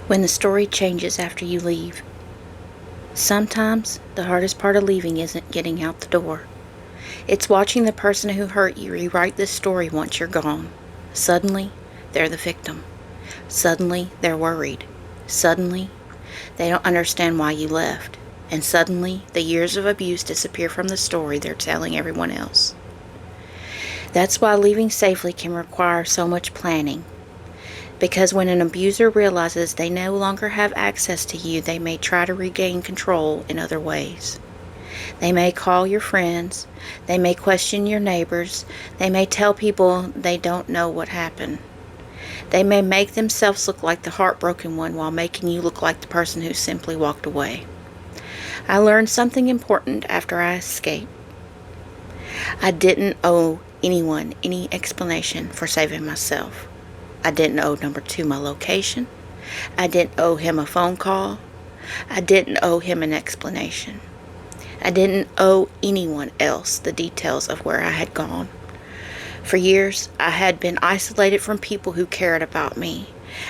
When the story changes after you leave. Sometimes the hardest part of leaving isn't getting out the door. It's watching the person who hurt you rewrite this story once you're gone. Suddenly, they're the victim. Suddenly, they're worried. Suddenly, they don't understand why you left. And suddenly, the years of abuse disappear from the story they're telling everyone else. That's why leaving safely can require so much planning. Because when an abuser realizes they no longer have access to you, they may try to regain control in other ways. They may call your friends. They may question your neighbors. They may tell people they don't know what happened. They may make themselves look like the heartbroken one while making you look like the person who simply walked away. I learned something important after I escaped. I didn't owe anyone any explanation for saving myself. I didn't owe number 2 my location. I didn't owe him a phone call. I didn't owe him an explanation. I didn't owe anyone else the details of where I had gone. For years, I had been isolated from people who cared about me.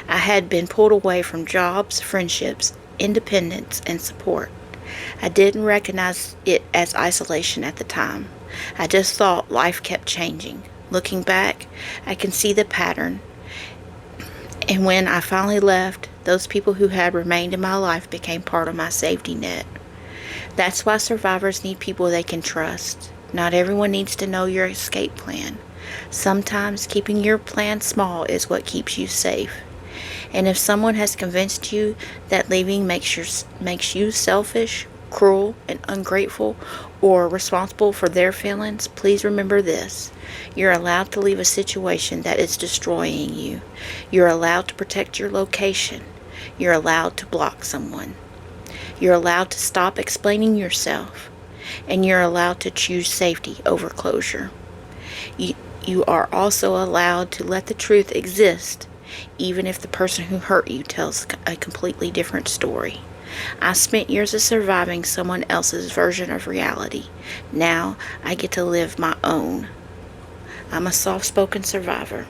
I had been pulled away from jobs, friendships, independence, and support. I didn't recognize it as isolation at the time. I just thought life kept changing. Looking back, I can see the pattern. And when I finally left, those people who had remained in my life became part of my safety net. That's why survivors need people they can trust. Not everyone needs to know your escape plan. Sometimes keeping your plan small is what keeps you safe. And if someone has convinced you that leaving makes you selfish, cruel, and ungrateful, or responsible for their feelings, please remember this. You're allowed to leave a situation that is destroying you. You're allowed to protect your location. You're allowed to block someone. You're allowed to stop explaining yourself. And you're allowed to choose safety over closure. You are also allowed to let the truth exist, even if the person who hurt you tells a completely different story. I spent years of surviving someone else's version of reality. Now I get to live my own. I'm a soft-spoken survivor.